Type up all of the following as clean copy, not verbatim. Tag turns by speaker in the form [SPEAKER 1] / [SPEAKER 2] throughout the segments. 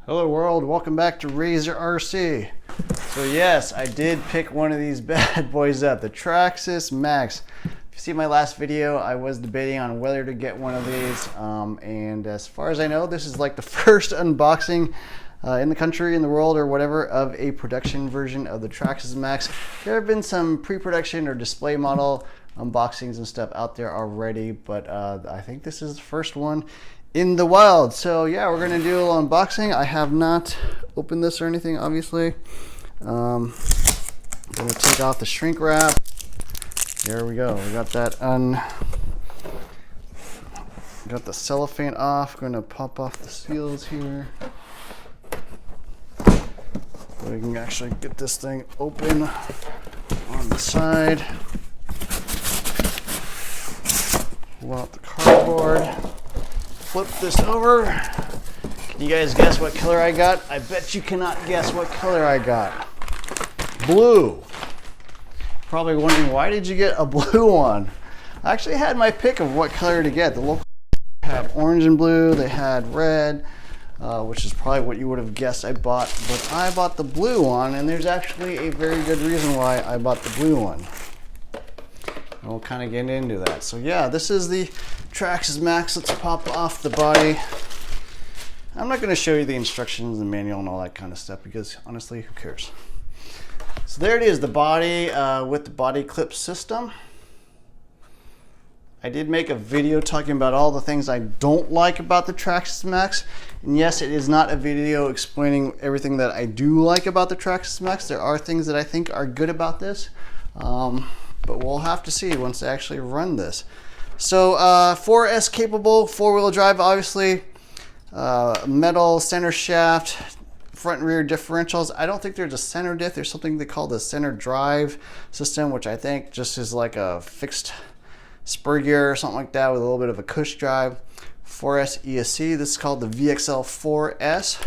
[SPEAKER 1] Hello world, welcome back to Razor RC. So yes, I did pick one of these bad boys up, the Traxxas Max. If you see my last video, I was debating on whether to get one of these, and as far as I know, this is like the first unboxing in the country, in the world, or whatever, of a production version of the Traxxas Max. There have been some pre-production or display model unboxings and stuff out there already, but I think this is the first one in the wild. So yeah, we're gonna do a little unboxing. I have not opened this or anything, obviously. I'm gonna take off the shrink wrap. There we go. We got that got the cellophane off. Gonna pop off the seals here. So we can actually get this thing open on the side. Pull out the cardboard. Flip this over. Can you guys guess what color I got? I bet you cannot guess what color I got. Blue. Probably wondering, why did you get a blue one? I actually had my pick of what color to get. The local had orange and blue, they had red, which is probably what you would have guessed I bought, but I bought the blue one, and there's actually a very good reason why I bought the blue one. And we'll kind of get into that. So yeah, this is the Traxxas Max. Let's pop off the body. I'm not going to show you the instructions and manual and all that kind of stuff because honestly, who cares? So there it is, the body with the body clip system. I did make a video talking about all the things I don't like about the Traxxas Max. And yes, it is not a video explaining everything that I do like about the Traxxas Max. There are things that I think are good about this. But we'll have to see once I actually run this. So 4S capable, 4-wheel drive, obviously. Metal center shaft, front and rear differentials. I don't think there's a center diff. There's something they call the center drive system, which I think just is like a fixed spur gear or something like that with a little bit of a cush drive. 4S ESC. This is called the VXL 4S.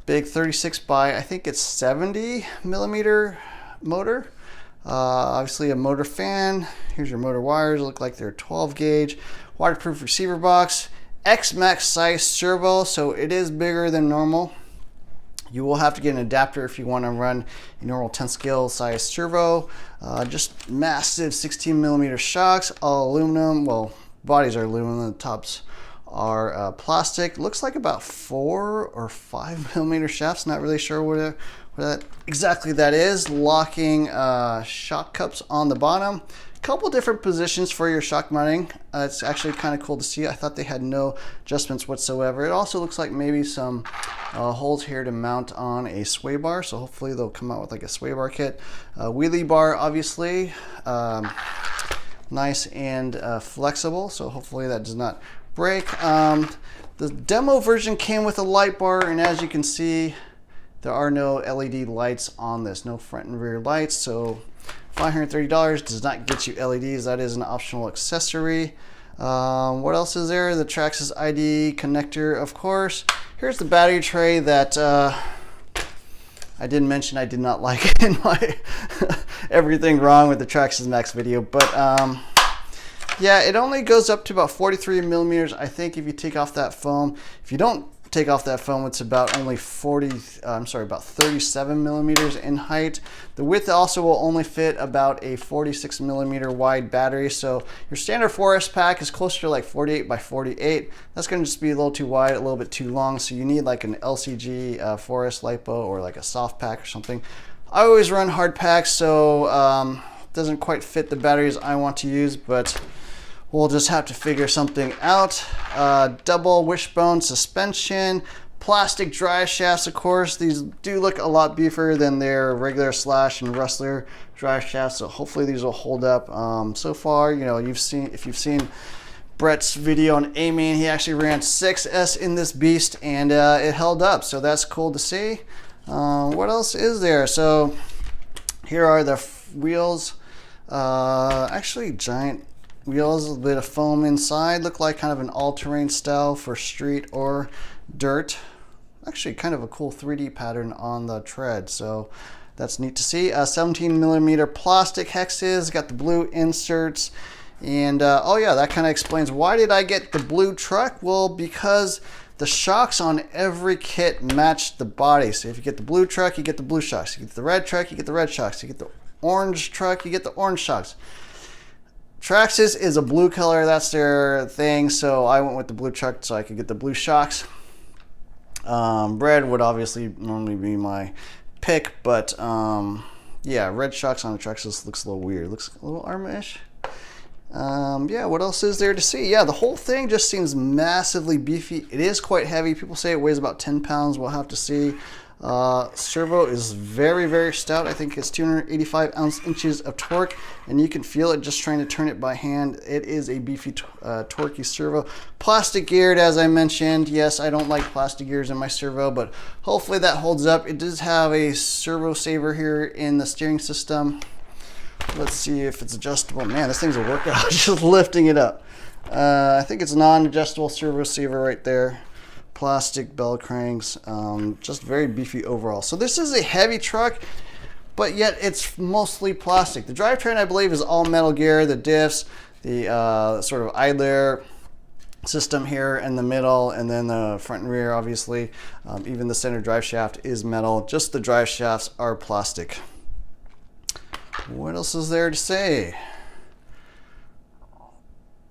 [SPEAKER 1] Big 36 by, I think it's 70 millimeter motor. Obviously a motor fan. Here's your motor wires. Look like they're 12 gauge. Waterproof receiver box. X-Max size servo, so it is bigger than normal. You will have to get an adapter if you want to run a normal 10 scale size servo. Just massive 16 millimeter shocks, all aluminum. Well, bodies are aluminum, the tops are plastic. Looks like about 4 or 5 millimeter shafts. Not really sure where that exactly that is. Locking shock cups on the bottom. Couple different positions for your shock mounting. It's actually kind of cool to see. I thought they had no adjustments whatsoever. It also looks like maybe some holes here to mount on a sway bar, so hopefully they'll come out with like a sway bar kit. Wheelie bar, obviously, nice and flexible, so hopefully that does not break. The demo version came with a light bar, and as you can see, there are no LED lights on this, no front and rear lights, so $530 does not get you LEDs. That is an optional accessory. What else is there? The Traxxas ID connector, of course. Here's the battery tray that I did mention I did not like in my everything wrong with the Traxxas Max video, but yeah, it only goes up to about 43 millimeters. I think if you take off that foam, if you don't take off that foam, it's about only about 37 millimeters in height. The width also will only fit about a 46 millimeter wide battery, so your standard 4S pack is closer to like 48 by 48. That's going to just be a little too wide, a little bit too long, so you need like an LCG 4S lipo or like a soft pack or something. I always run hard packs, so it doesn't quite fit the batteries I want to use, but we'll just have to figure something out. Double wishbone suspension, plastic drive shafts, of course. These do look a lot beefier than their regular Slash and Rustler drive shafts, so hopefully these will hold up. So far, you know, if you've seen Brett's video on aiming, he actually ran 6S in this beast, and it held up, so that's cool to see. What else is there? So here are the wheels. Actually giant wheels, a little bit of foam inside. Look like kind of an all-terrain style for street or dirt. Actually kind of a cool 3D pattern on the tread, so that's neat to see. 17 millimeter plastic hexes, got the blue inserts, and oh yeah, that kind of explains why did I get the blue truck. Well, because the shocks on every kit match the body. So if you get the blue truck, you get the blue shocks. You get the red truck, you get the red shocks. You get the orange truck, you get the orange shocks. Traxxas is a blue color, that's their thing, so I went with the blue truck so I could get the blue shocks. Red would obviously normally be my pick, but yeah, red shocks on the Traxxas looks a little weird. Looks a little Arma-ish. Yeah, what else is there to see? Yeah, the whole thing just seems massively beefy. It is quite heavy. People say it weighs about 10 pounds. We'll have to see. Servo is very, very stout. I think it's 285 inches of torque, and you can feel it just trying to turn it by hand. It is a beefy, torquey servo. Plastic geared, as I mentioned. Yes, I don't like plastic gears in my servo, but hopefully that holds up. It does have a servo saver here in the steering system. Let's see if it's adjustable. Man, this thing's a workout just lifting it up. I think it's non-adjustable servo saver right there. Plastic bell cranks, just very beefy overall. So this is a heavy truck, but yet it's mostly plastic. The drivetrain, I believe, is all metal gear. The diffs, the sort of idler system here in the middle, and then the front and rear, obviously. Even the center drive shaft is metal. Just the drive shafts are plastic. What else is there to say?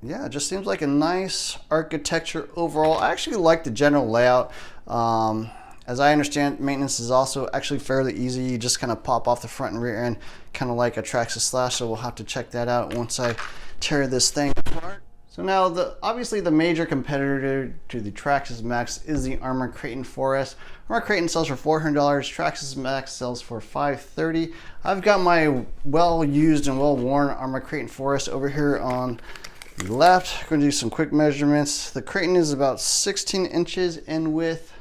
[SPEAKER 1] Yeah, it just seems like a nice architecture overall. I actually like the general layout. As I understand, maintenance is also actually fairly easy. You just kind of pop off the front and rear end, kind of like a Traxxas Slash, so we'll have to check that out once I tear this thing apart. So now, obviously the major competitor to the Traxxas Max is the Armored Kraton 4S. Armored Kraton sells for $400, Traxxas Max sells for $530. I've got my well-used and well-worn Armored Kraton 4S over here on the left. I'm going to do some quick measurements. The Kraton is about 16 inches in width,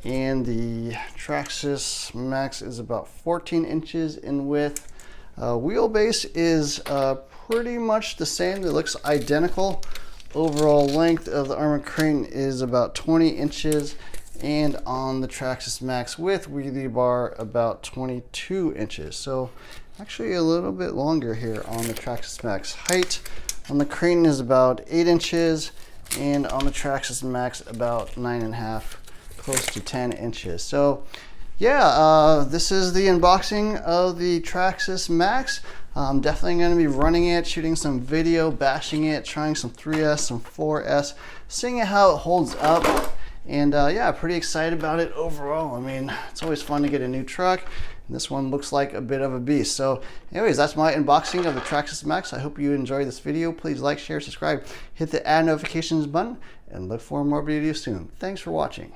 [SPEAKER 1] and the Traxxas Max is about 14 inches in width. Wheelbase is pretty much the same. It looks identical. Overall length of the Armored Kraton is about 20 inches, and on the Traxxas Max with wheelie bar about 22 inches. So actually a little bit longer here on the Traxxas Max. Height on the Kraton is about 8 inches, and on the Traxxas Max about 9.5, close to 10 inches. So yeah, this is the unboxing of the Traxxas Max. I'm definitely going to be running it, shooting some video, bashing it, trying some 3S, some 4S, seeing how it holds up. And yeah, pretty excited about it overall. I mean, it's always fun to get a new truck. And this one looks like a bit of a beast. So anyways, that's my unboxing of the Traxxas Max. I hope you enjoyed this video. Please like, share, subscribe, hit the add notifications button, and look for more videos soon. Thanks for watching.